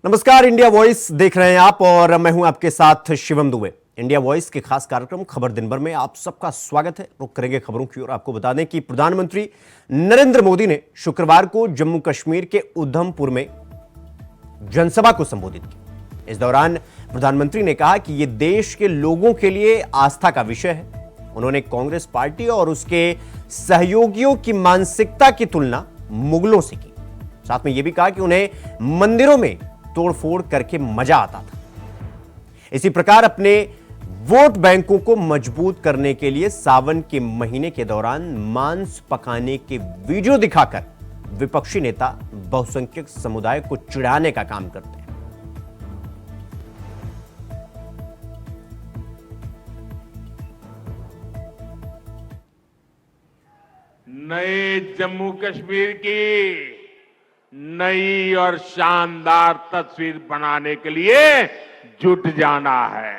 नमस्कार, India voice देख रहे हैं आप और मैं हूं आपके साथ शिवम दुबे। इंडिया वॉइस के खास कार्यक्रम खबर दिन भर में आप सबका स्वागत है। रुक करेंगे खबरों की ओर। आपको बता दें कि प्रधानमंत्री नरेंद्र मोदी ने शुक्रवार को जम्मू कश्मीर के उधमपुर में जनसभा को संबोधित किया। इस दौरान प्रधानमंत्री ने कहा कि यह देश के लोगों के लिए आस्था का विषय है। उन्होंने कांग्रेस पार्टी और उसके सहयोगियों की मानसिकता की तुलना मुगलों से की। साथ में यह भी कहा कि उन्हें मंदिरों में तोड़फोड़ करके मजा आता था। इसी प्रकार अपने वोट बैंकों को मजबूत करने के लिए सावन के महीने के दौरान मांस पकाने के वीडियो दिखाकर विपक्षी नेता बहुसंख्यक समुदाय को चिढ़ाने का काम करते हैं। नए जम्मू कश्मीर की नई और शानदार तस्वीर बनाने के लिए जुट जाना है।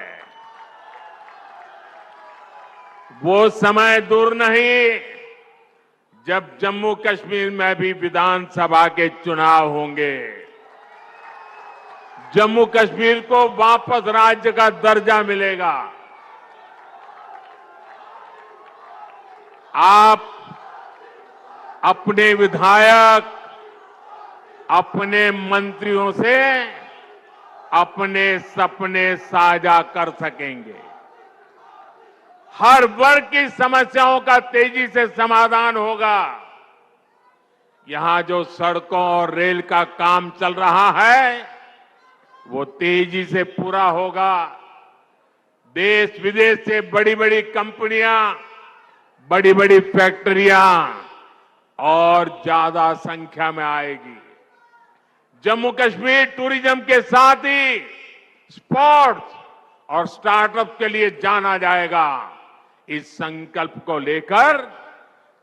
वो समय दूर नहीं जब जम्मू कश्मीर में भी विधानसभा के चुनाव होंगे। जम्मू कश्मीर को वापस राज्य का दर्जा मिलेगा। आप अपने विधायक, अपने मंत्रियों से अपने सपने साझा कर सकेंगे। हर वर्ग की समस्याओं का तेजी से समाधान होगा। यहां जो सड़कों और रेल का काम चल रहा है वो तेजी से पूरा होगा। देश विदेश से बड़ी बड़ी कंपनियां, बड़ी बड़ी फैक्ट्रियां और ज्यादा संख्या में आएगी। जम्मू कश्मीर टूरिज्म के साथ ही स्पोर्ट्स और स्टार्टअप के लिए जाना जाएगा। इस संकल्प को लेकर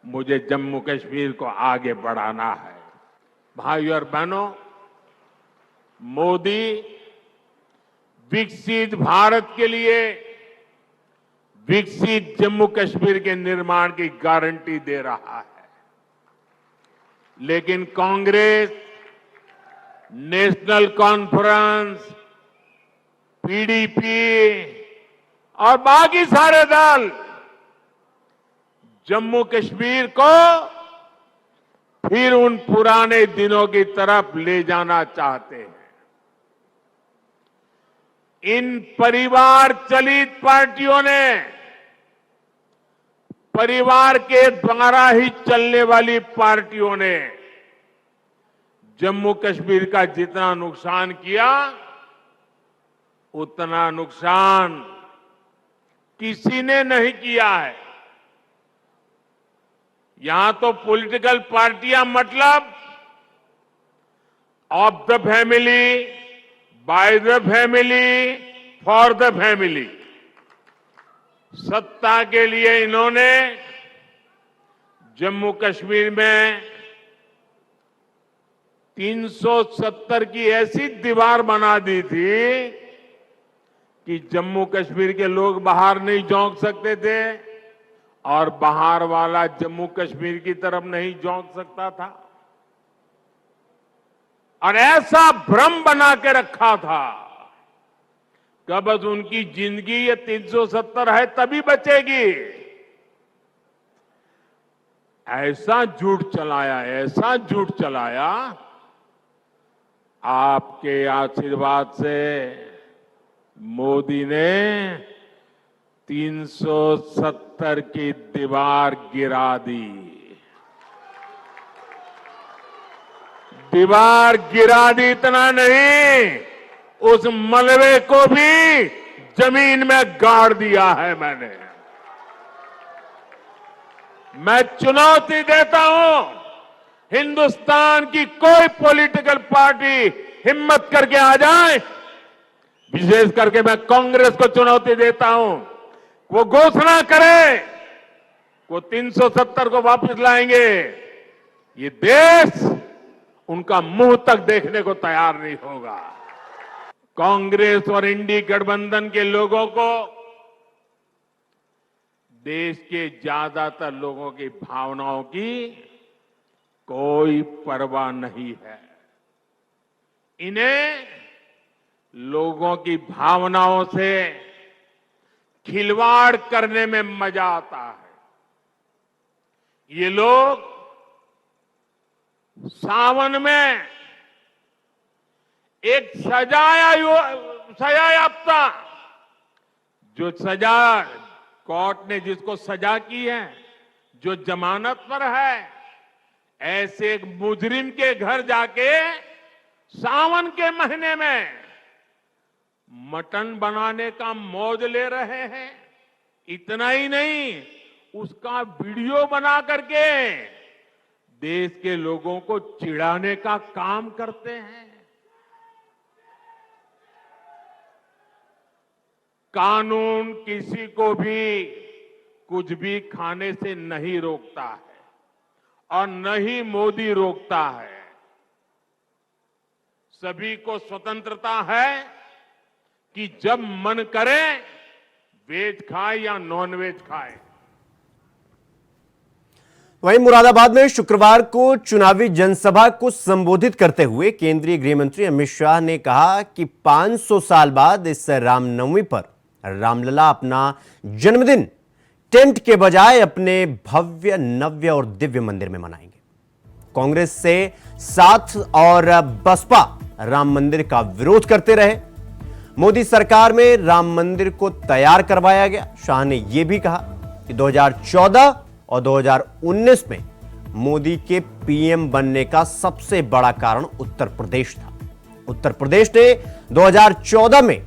मुझे जम्मू कश्मीर को आगे बढ़ाना है। भाइयों और बहनों, मोदी विकसित भारत के लिए विकसित जम्मू कश्मीर के निर्माण की गारंटी दे रहा है। लेकिन कांग्रेस, नेशनल कॉन्फ्रेंस, पीडीपी और बाकी सारे दल जम्मू कश्मीर को फिर उन पुराने दिनों की तरफ ले जाना चाहते हैं। इन परिवार चलित पार्टियों ने, परिवार के द्वारा ही चलने वाली पार्टियों ने जम्मू कश्मीर का जितना नुकसान किया उतना नुकसान किसी ने नहीं किया है। यहां तो पॉलिटिकल पार्टियां मतलब of the family, by the family, for the family. सत्ता के लिए इन्होंने जम्मू कश्मीर में 370 की ऐसी दीवार बना दी थी कि जम्मू कश्मीर के लोग बाहर नहीं झोंक सकते थे और बाहर वाला जम्मू कश्मीर की तरफ नहीं झोंक सकता था। और ऐसा भ्रम बना के रखा था कि बस उनकी जिंदगी ये 370 है तभी बचेगी। ऐसा झूठ चलाया, ऐसा झूठ चलाया। आपके आशीर्वाद से मोदी ने 370 की दीवार गिरा दी। दीवार गिरा दी, इतना नहीं, उस मलबे को भी जमीन में गाड़ दिया है मैंने। मैं चुनौती देता हूं, हिंदुस्तान की कोई पॉलिटिकल पार्टी हिम्मत करके आ जाए। विशेष करके मैं कांग्रेस को चुनौती देता हूं, वो घोषणा करे वो 370 को वापस लाएंगे। ये देश उनका मुंह तक देखने को तैयार नहीं होगा। कांग्रेस और इंडी गठबंधन के लोगों को देश के ज्यादातर लोगों की भावनाओं की कोई परवाह नहीं है। इन्हें लोगों की भावनाओं से खिलवाड़ करने में मजा आता है। ये लोग सावन में एक सजायाफ्ता जो सजा कोर्ट ने जिसको सजा की है, जो जमानत पर है, ऐसे एक मुजरिम के घर जाके सावन के महीने में मटन बनाने का मौज ले रहे हैं। इतना ही नहीं, उसका वीडियो बना करके देश के लोगों को चिढ़ाने का काम करते हैं। कानून किसी को भी कुछ भी खाने से नहीं रोकता है और न ही मोदी रोकता है। सभी को स्वतंत्रता है कि जब मन करे वेज खाए या नॉन वेज खाए। वहीं मुरादाबाद में शुक्रवार को चुनावी जनसभा को संबोधित करते हुए केंद्रीय गृह मंत्री अमित शाह ने कहा कि 500 साल बाद इस रामनवमी पर रामलला अपना जन्मदिन टेंट के बजाय अपने भव्य, नव्य और दिव्य मंदिर में मनाएंगे। कांग्रेस से साथ और बसपा राम मंदिर का विरोध करते रहे। मोदी सरकार में राम मंदिर को तैयार करवाया गया। शाह ने यह भी कहा कि 2014 और 2019 में मोदी के पीएम बनने का सबसे बड़ा कारण उत्तर प्रदेश था। उत्तर प्रदेश ने 2014 में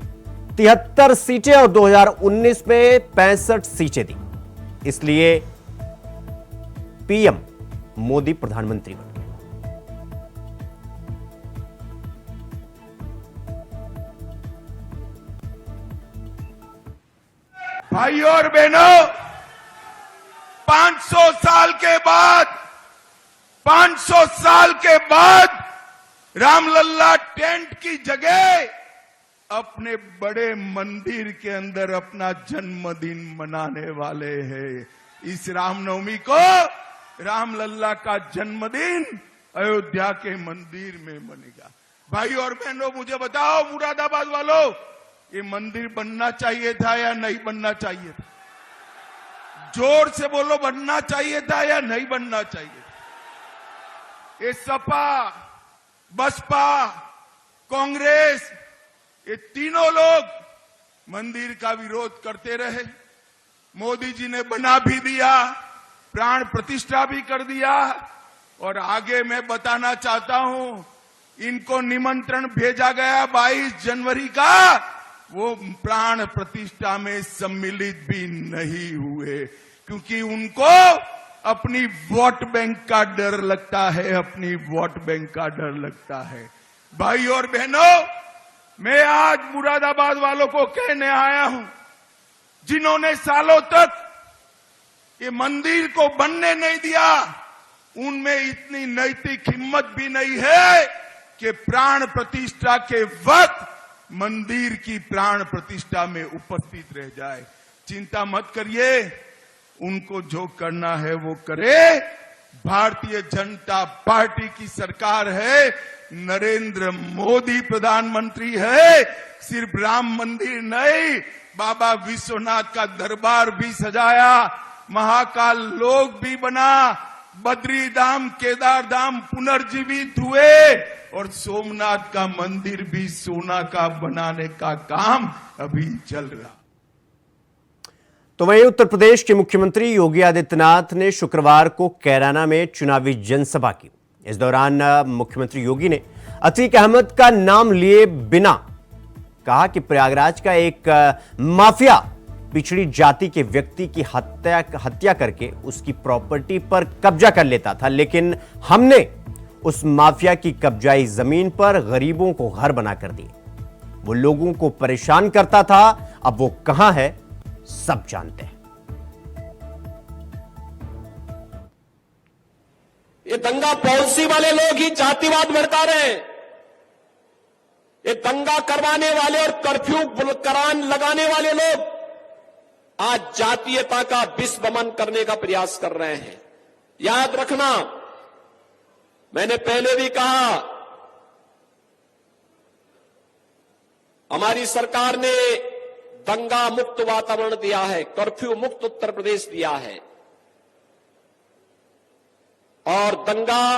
73 सीटें और 2019 में 65 सीटें दी, इसलिए पीएम मोदी प्रधानमंत्री बन गए। भाइयों और बहनों, 500 साल के बाद रामलला टेंट की जगह अपने बड़े मंदिर के अंदर अपना जन्मदिन मनाने वाले हैं। इस रामनवमी को रामलला का जन्मदिन अयोध्या के मंदिर में मनेगा। भाइयों और बहनों, मुझे बताओ मुरादाबाद वालों, ये मंदिर बनना चाहिए था या नहीं बनना चाहिए था? जोर से बोलो, बनना चाहिए था या नहीं बनना चाहिए था? ये सपा, बसपा, कांग्रेस, ये तीनों लोग मंदिर का विरोध करते रहे। मोदी जी ने बना भी दिया, प्राण प्रतिष्ठा भी कर दिया, और आगे मैं बताना चाहता हूं, इनको निमंत्रण भेजा गया 22 जनवरी का, वो प्राण प्रतिष्ठा में सम्मिलित भी नहीं हुए, क्योंकि उनको अपनी वोट बैंक का डर लगता है, अपनी वोट बैंक का डर लगता है। भाइयों और बहनों, मैं आज मुरादाबाद वालों को कहने आया हूं, जिन्होंने सालों तक ये मंदिर को बनने नहीं दिया, उनमें इतनी नैतिक हिम्मत भी नहीं है कि प्राण प्रतिष्ठा के वक्त मंदिर की प्राण प्रतिष्ठा में उपस्थित रह जाए। चिंता मत करिए, उनको जो करना है वो करे। भारतीय जनता पार्टी की सरकार है, नरेंद्र मोदी प्रधानमंत्री है। सिर्फ राम मंदिर नहीं, बाबा विश्वनाथ का दरबार भी सजाया, महाकाल लोक भी बना, बद्री धाम, केदार धाम पुनर्जीवित हुए, और सोमनाथ का मंदिर भी सोना का बनाने का काम अभी चल रहा। तो वहीं उत्तर प्रदेश के मुख्यमंत्री योगी आदित्यनाथ ने शुक्रवार को कैराना में चुनावी जनसभा की। इस दौरान मुख्यमंत्री योगी ने अतीक अहमद का नाम लिए बिना कहा कि प्रयागराज का एक माफिया पिछड़ी जाति के व्यक्ति की हत्या करके उसकी प्रॉपर्टी पर कब्जा कर लेता था, लेकिन हमने उस माफिया की कब्जाई जमीन पर गरीबों को घर बना कर दिए। वो लोगों को परेशान करता था, अब वो कहां है सब जानते हैं। ये दंगा पॉलिसी वाले लोग ही जातिवाद भड़का रहे हैं। ये दंगा करवाने वाले और कर्फ्यू करान लगाने वाले लोग आज जातीयता का विस्मरण करने का प्रयास कर रहे हैं। याद रखना, मैंने पहले भी कहा, हमारी सरकार ने दंगा मुक्त वातावरण दिया है, कर्फ्यू मुक्त उत्तर प्रदेश दिया है और दंगा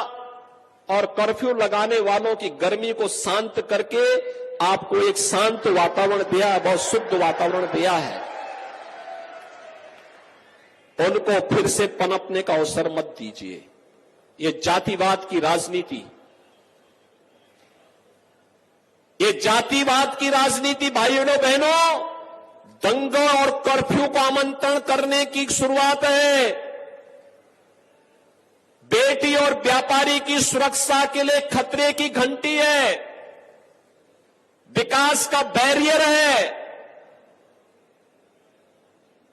और कर्फ्यू लगाने वालों की गर्मी को शांत करके आपको एक शांत वातावरण दिया है, बहुत शुद्ध वातावरण दिया है। उनको फिर से पनपने का अवसर मत दीजिए। ये जातिवाद की राजनीति, ये जातिवाद की राजनीति भाइयों बहनों, दंगों और कर्फ्यू को आमंत्रण करने की शुरुआत है। बेटी और व्यापारी की सुरक्षा के लिए खतरे की घंटी है, विकास का बैरियर है।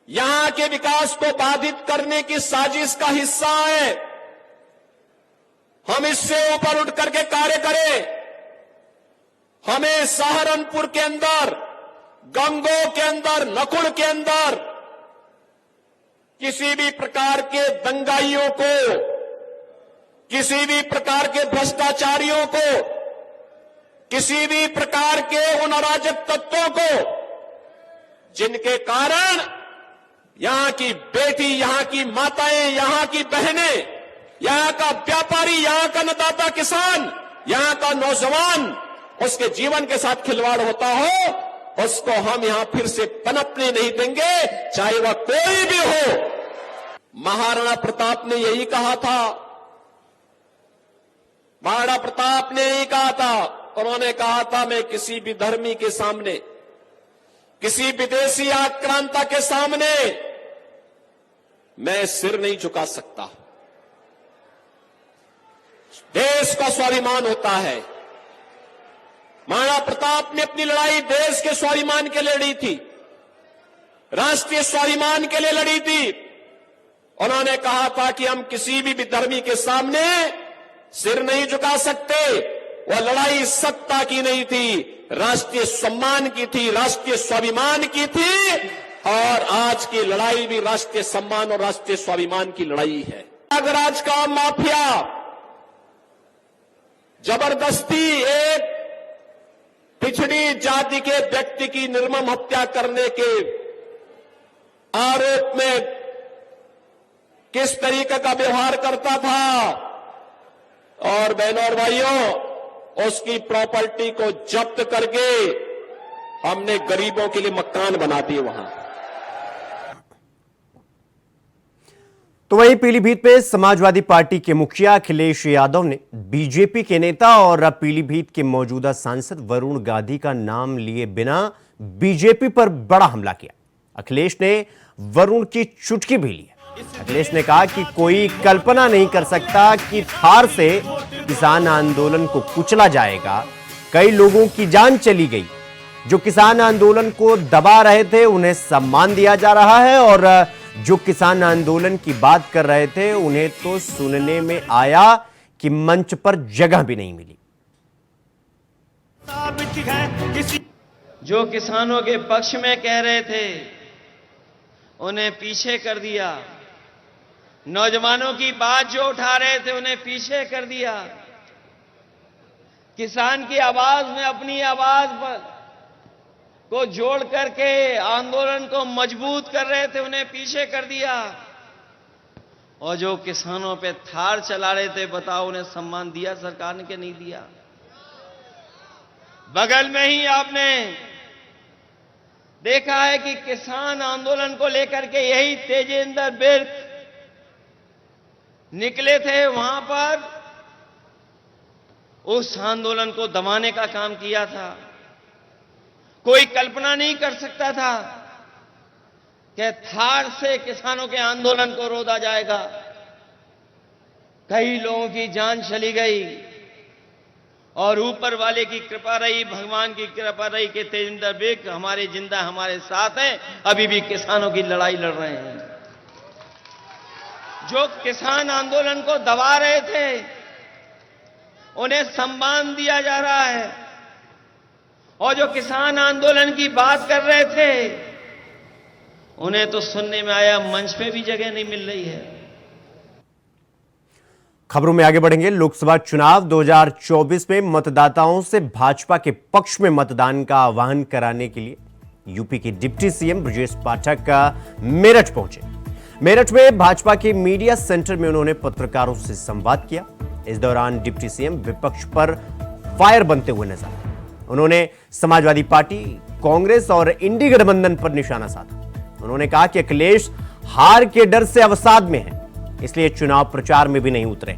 यहां के विकास को बाधित करने की साजिश का हिस्सा है। हम इससे ऊपर उठ करके कार्य करें। हमें सहारनपुर के अंदर, गंगोह के अंदर, नकुड़ के अंदर किसी भी प्रकार के दंगाइयों को, किसी भी प्रकार के भ्रष्टाचारियों को, किसी भी प्रकार के उन अराजक तत्वों को जिनके कारण यहां की बेटी, यहां की माताएं, यहां की बहनें, यहां का व्यापारी, यहां का अन्नदाता किसान, यहां का नौजवान, उसके जीवन के साथ खिलवाड़ होता हो, उसको हम यहां फिर से पनपने नहीं देंगे, चाहे वह कोई भी हो। महाराणा प्रताप ने यही कहा था, महाराणा प्रताप ने यही कहा था। उन्होंने कहा था, मैं किसी भी धर्मी के सामने, किसी विदेशी आक्रांता के सामने मैं सिर नहीं झुका सकता। देश का स्वाभिमान होता है। महाराणा प्रताप ने अपनी लड़ाई देश के स्वाभिमान के लिए लड़ी थी, राष्ट्रीय स्वाभिमान के लिए लड़ी थी। उन्होंने कहा था कि हम किसी भी विधर्मी के सामने सिर नहीं झुका सकते। वह लड़ाई सत्ता की नहीं थी, राष्ट्रीय सम्मान की थी, राष्ट्रीय स्वाभिमान की थी। और आज की लड़ाई भी राष्ट्रीय सम्मान और राष्ट्रीय स्वाभिमान की लड़ाई है। प्रयागराज का माफिया जबरदस्ती एक पिछड़ी जाति के व्यक्ति की निर्मम हत्या करने के आरोप में किस तरीके का व्यवहार करता था, और बहनों और भाइयों, उसकी प्रॉपर्टी को जब्त करके हमने गरीबों के लिए मकान बना दिए वहां। तो वहीं पीलीभीत में समाजवादी पार्टी के मुखिया अखिलेश यादव ने बीजेपी के नेता और पीलीभीत के मौजूदा सांसद वरुण गांधी का नाम लिए बिना बीजेपी पर बड़ा हमला किया। अखिलेश ने वरुण की चुटकी भी ली। अखिलेश ने कहा कि कोई कल्पना नहीं कर सकता कि थार से किसान आंदोलन को कुचला जाएगा। कई लोगों की जान चली गई। जो किसान आंदोलन को दबा रहे थे उन्हें सम्मान दिया जा रहा है, और जो किसान आंदोलन की बात कर रहे थे उन्हें तो सुनने में आया कि मंच पर जगह भी नहीं मिली। जो किसानों के पक्ष में कह रहे थे उन्हें पीछे कर दिया। नौजवानों की बात जो उठा रहे थे उन्हें पीछे कर दिया। किसान की आवाज में अपनी आवाज को जोड़ करके आंदोलन को मजबूत कर रहे थे उन्हें पीछे कर दिया। और जो किसानों पे थार चला रहे थे, बताओ उन्हें सम्मान दिया सरकार ने कि नहीं दिया? बगल में ही आपने देखा है कि किसान आंदोलन को लेकर के यही तेजेंद्र बिर्क निकले थे, वहां पर उस आंदोलन को दबाने का काम किया था। कोई कल्पना नहीं कर सकता था कि थार से किसानों के आंदोलन को रोका जाएगा। कई लोगों की जान चली गई और ऊपर वाले की कृपा रही, भगवान की कृपा रही कि तेजेंद्र बिर्क हमारे जिंदा हमारे साथ हैं, अभी भी किसानों की लड़ाई लड़ रहे हैं। जो किसान आंदोलन को दबा रहे थे उन्हें सम्मान दिया जा रहा है, और जो किसान आंदोलन की बात कर रहे थे उन्हें तो सुनने में आया मंच पे भी जगह नहीं मिल रही है। खबरों में आगे बढ़ेंगे। लोकसभा चुनाव 2024 में मतदाताओं से भाजपा के पक्ष में मतदान का आह्वान कराने के लिए यूपी के डिप्टी सीएम ब्रजेश पाठक का मेरठ पहुंचे। मेरठ में भाजपा के मीडिया सेंटर में उन्होंने पत्रकारों से संवाद किया। इस दौरान डिप्टी सीएम विपक्ष पर फायर बनते हुए नजर आए। उन्होंने समाजवादी पार्टी, कांग्रेस और इंडी गठबंधन पर निशाना साधा। उन्होंने कहा कि अखिलेश हार के डर से अवसाद में है, इसलिए चुनाव प्रचार में भी नहीं उतरे।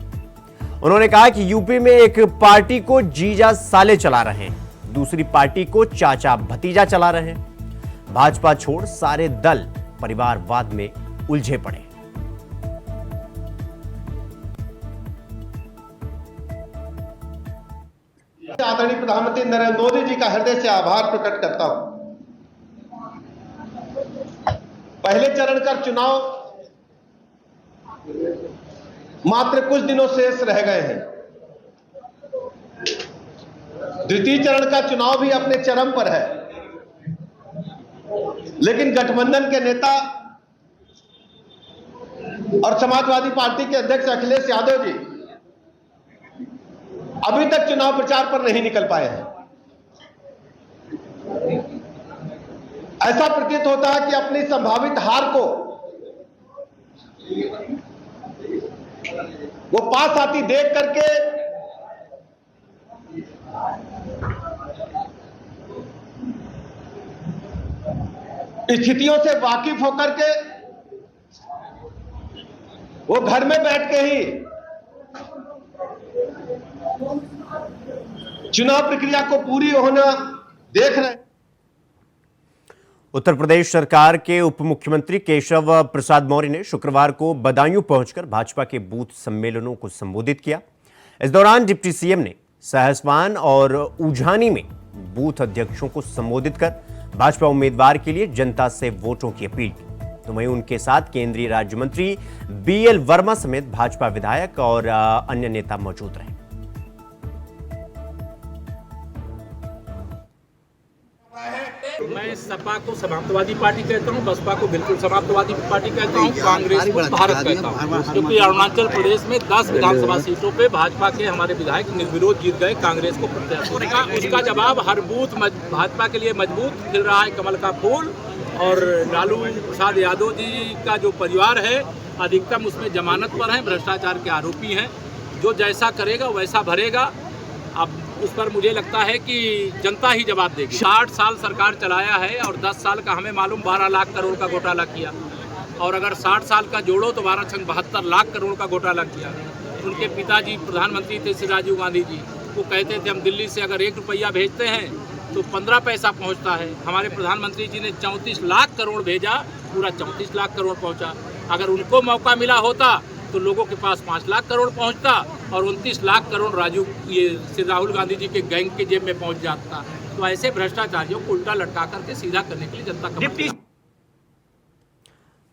उन्होंने कहा कि यूपी में एक पार्टी को जीजा साले चला रहे हैं, दूसरी पार्टी को चाचा भतीजा चला रहे हैं। भाजपा छोड़ सारे दल परिवारवाद में उलझे पड़े। आदरणीय प्रधानमंत्री नरेंद्र मोदी जी का हृदय से आभार प्रकट करता हूं। पहले चरण का चुनाव मात्र कुछ दिनों शेष रह गए हैं। द्वितीय चरण का चुनाव भी अपने चरम पर है, लेकिन गठबंधन के नेता और समाजवादी पार्टी के अध्यक्ष अखिलेश यादव जी अभी तक चुनाव प्रचार पर नहीं निकल पाए हैं। ऐसा प्रतीत होता है कि अपनी संभावित हार को वो पास आती देख करके स्थितियों से वाकिफ होकर के वो घर में बैठ के ही चुनाव प्रक्रिया को पूरी होना देख रहे हैं। उत्तर प्रदेश सरकार के उप मुख्यमंत्री केशव प्रसाद मौर्य ने शुक्रवार को बदायूं पहुंचकर भाजपा के बूथ सम्मेलनों को संबोधित किया। इस दौरान डिप्टी सीएम ने सहसवान और उझानी में बूथ अध्यक्षों को संबोधित कर भाजपा उम्मीदवार के लिए जनता से वोटों की अपील की। तो वहीं उनके साथ केंद्रीय राज्य मंत्री बीएल वर्मा समेत भाजपा विधायक और अन्य नेता मौजूद रहे। मैं सपा को समाप्तवादी पार्टी कहता हूँ, बसपा को बिल्कुल समाप्तवादी पार्टी कहता हूँ, कांग्रेस को भारत कहता हूँ, क्योंकि अरुणाचल प्रदेश में 10 विधानसभा सीटों पे भाजपा के हमारे विधायक निर्विरोध जीत गए कांग्रेस को प्रत्याशी। उसका जवाब हर बूथ भाजपा के लिए मजबूत खिल रहा है कमल का फूल। और लालू प्रसाद यादव जी का जो परिवार है अधिकतम उसमें जमानत पर है, भ्रष्टाचार के आरोपी हैं। जो जैसा करेगा वैसा भरेगा। अब उस पर मुझे लगता है कि जनता ही जवाब देगी। 60 साल सरकार चलाया है और 10 साल का हमें मालूम 12 लाख करोड़ का घोटाला किया, और अगर 60 साल का जोड़ो तो 12×72 लाख करोड़ का घोटाला किया। उनके पिताजी प्रधानमंत्री थे श्री राजीव गांधी जी, वो कहते थे हम दिल्ली से अगर 1 रुपया भेजते हैं तो 15 पैसा पहुंचता है। हमारे प्रधानमंत्री जी ने 34 लाख करोड़ भेजा, पूरा 34 लाख करोड़ पहुंचा। अगर उनको मौका मिला होता तो लोगों के पास 5 लाख करोड़ पहुंचता और 29 लाख करोड़ श्री राहुल गांधी जी के गैंग के जेब में पहुंच जाता। तो ऐसे भ्रष्टाचारियों को उल्टा लटका करके सीधा करने के लिए जनता का।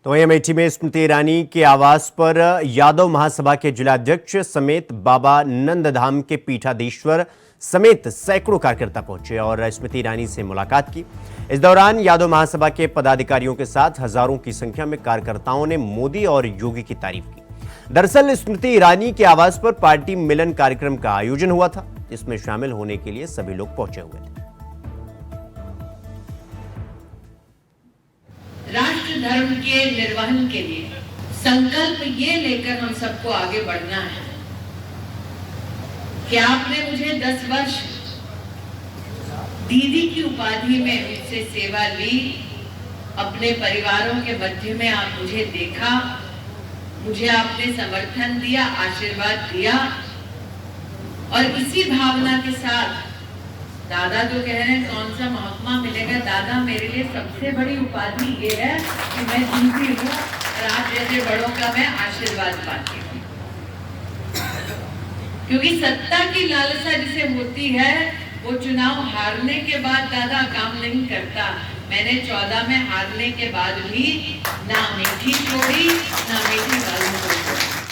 तो वहीं अमेठी में स्मृति ईरानी के आवास पर यादव महासभा के जिलाध्यक्ष समेत बाबा नंदधाम के पीठाधीश्वर समेत सैकड़ों कार्यकर्ता पहुंचे और स्मृति ईरानी से मुलाकात की। इस दौरान यादव महासभा के पदाधिकारियों के साथ हजारों की संख्या में कार्यकर्ताओं ने मोदी और योगी की तारीफ की। दरअसल स्मृति ईरानी के आवास पर पार्टी मिलन कार्यक्रम का आयोजन हुआ था, जिसमें शामिल होने के लिए सभी लोग पहुंचे हुए थे। राष्ट्र धर्म के निर्वहन के लिए संकल्प ये लेकर हम सबको आगे बढ़ना है कि आपने मुझे 10 वर्ष दीदी की उपाधि में मुझसे सेवा ली, अपने परिवारों के मध्य में आप मुझे देखा, मुझे आपने समर्थन दिया, आशीर्वाद दिया, और इसी भावना के साथ दादा जो कह रहे हैं कौन सा महात्मा मिलेगा, दादा मेरे लिए सबसे बड़ी उपाधि ये है कि मैं जीती हूँ और आप जैसे बड़ों का मैं आशीर्वाद पाती हूँ। क्योंकि सत्ता की लालसा जिसे होती है वो चुनाव हारने के बाद दादा काम नहीं करता। मैंने 14 में हारने के बाद भी ना मीठी छोड़ी ना मीठी बालों को छोड़ा।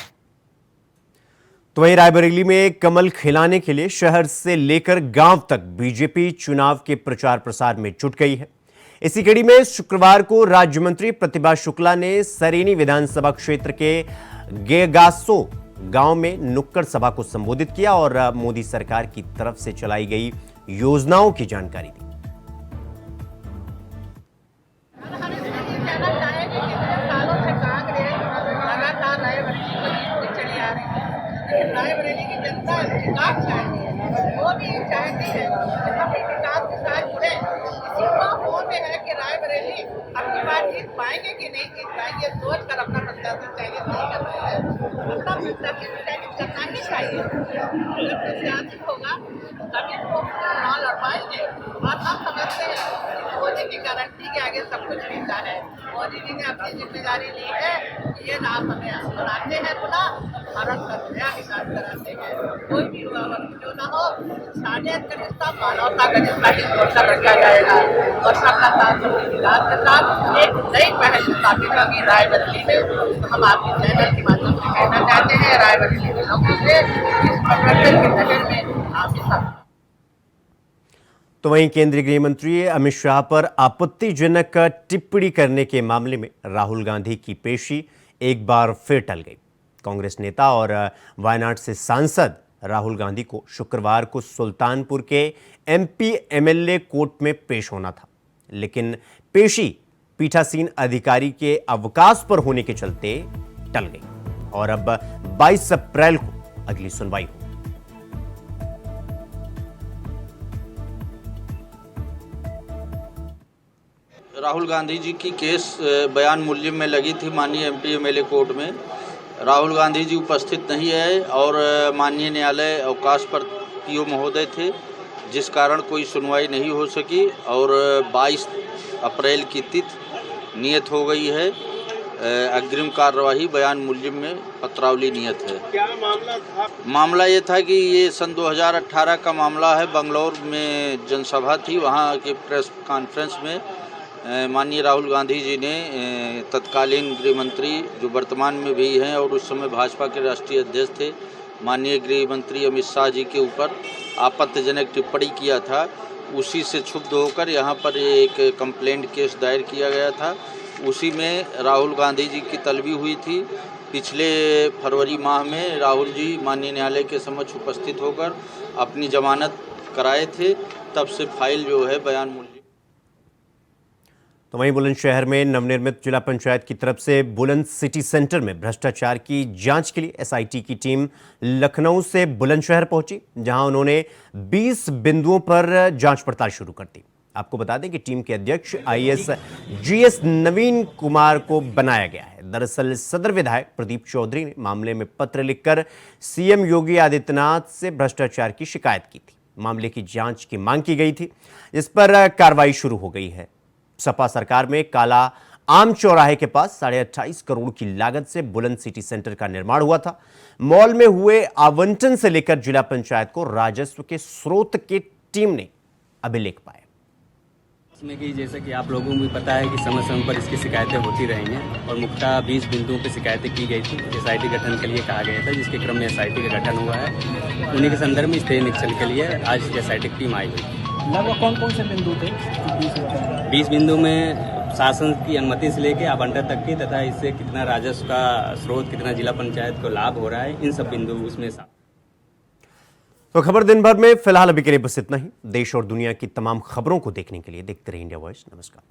तो वहीं रायबरेली में कमल खिलाने के लिए शहर से लेकर गांव तक बीजेपी चुनाव के प्रचार प्रसार में जुट गई है। इसी कड़ी में शुक्रवार को राज्य मंत्री प्रतिभा शुक्ला ने सरेनी विधानसभा क्षेत्र के गेगासो गांव में नुक्कड़ सभा को संबोधित किया और मोदी सरकार की तरफ से चलाई गई योजनाओं की जानकारी दी। रायबरेली की जनता विकास चाहती है, वो भी चाहती है कि हम विकास के साथ जुड़े। इसी का फोन में है कि रायबरेली अपनी बात जीत पाएंगे कि नहीं जीत पाएंगे, सोच कर अपना प्रत्याशी चयनित नहीं कर रहे हैं। अपना प्रत्याशी चयनित करना ही चाहिए। अगर प्रत्याशी होगा तभी वो चुनाव लड़ पाएंगे। और हम समझते हैं कि मोदी की गारंटी के आगे सब कुछ मिलता है। मोदी जी ने अपनी जिम्मेदारी ली है, ये नाम हमें बनाते हैं, पुनः भारत का नया विकास कराते हैं। कोई भी जो न हो, इंसानियत का रिश्ता, मानवता का रिश्ता ही जोड़कर रखा जाएगा और सबका साथ विकास के साथ एक नई पहल स्थापित होगी रायबरेली में। तो हम आपके चैनल के माध्यम से कहना चाहते हैं रायबरेली के लोगों से इस परिवर्तन की नजर में आप सब। तो वहीं केंद्रीय गृह मंत्री अमित शाह पर आपत्तिजनक टिप्पणी करने के मामले में राहुल गांधी की पेशी एक बार फिर टल गई। कांग्रेस नेता और वायनाड से सांसद राहुल गांधी को शुक्रवार को सुल्तानपुर के एमपी एमएलए कोर्ट में पेश होना था, लेकिन पेशी पीठासीन अधिकारी के अवकाश पर होने के चलते टल गई और अब 22 अप्रैल को अगली सुनवाई होगी। राहुल गांधी जी की केस बयान मूल्य में लगी थी माननीय एमपी एमएलए कोर्ट में। राहुल गांधी जी उपस्थित नहीं है और माननीय न्यायालय अवकाश पर पीओ महोदय थे, जिस कारण कोई सुनवाई नहीं हो सकी और 22 अप्रैल की तिथि नियत हो गई है। अग्रिम कार्यवाही बयान मूल्य में पत्रावली नियत है। क्या मामला था? मामला ये था कि ये सन 2018 का मामला है। बंगलौर में जनसभा थी, वहाँ के प्रेस कॉन्फ्रेंस में माननीय राहुल गांधी जी ने तत्कालीन गृह मंत्री जो वर्तमान में भी हैं और उस समय भाजपा के राष्ट्रीय अध्यक्ष थे माननीय गृह मंत्री अमित शाह जी के ऊपर आपत्तिजनक टिप्पणी किया था। उसी से क्षुब्ध होकर यहाँ पर एक कंप्लेंट केस दायर किया गया था। उसी में राहुल गांधी जी की तलबी हुई थी। पिछले फरवरी माह में राहुल जी माननीय न्यायालय के समक्ष उपस्थित होकर अपनी जमानत कराए थे। तब से फाइल जो है बयान मूल्य। तो वहीं बुलंदशहर में नवनिर्मित जिला पंचायत की तरफ से बुलंद सिटी सेंटर में भ्रष्टाचार की जांच के लिए एसआईटी की टीम लखनऊ से बुलंदशहर पहुंची, जहां उन्होंने 20 बिंदुओं पर जांच पड़ताल शुरू कर दी। आपको बता दें कि टीम के अध्यक्ष आईएएस जीएस नवीन कुमार को बनाया गया है। दरअसल सदर विधायक प्रदीप चौधरी ने मामले में पत्र लिखकर सीएम योगी आदित्यनाथ से भ्रष्टाचार की शिकायत की थी। मामले की जांच की मांग की गई थी, इस पर कार्रवाई शुरू हो गई है। सपा सरकार में काला आम चौराहे के पास 28.5 करोड़ की लागत से बुलंद सिटी सेंटर का निर्माण हुआ था। मॉल में हुए आवंटन से लेकर जिला पंचायत को राजस्व के स्रोत की टीम ने अभिलेख पाए। इसमें कि जैसे कि आप लोगों को भी पता है कि समय समय पर इसकी शिकायतें होती रही हैं और मुख्यतः 20 बिंदुओं पर शिकायतें की गई थी। एसआईटी गठन के लिए कहा गया था, जिसके क्रम में एसआईटी का गठन हुआ है। उन्हीं के संदर्भ में स्टे निरीक्षण के लिए आज एसआईटी की टीम आई हुई। लगभग कौन कौन से बिंदु थे? 20 बिंदु में शासन की अनुमति से लेकर आवंटन तक की, तथा इससे कितना राजस्व का स्रोत, कितना जिला पंचायत को लाभ हो रहा है, इन सब बिंदु उसमें। तो खबर दिन भर में फिलहाल अभी के लिए बस इतना ही। देश और दुनिया की तमाम खबरों को देखने के लिए देखते रहिए इंडिया वॉइस। नमस्कार।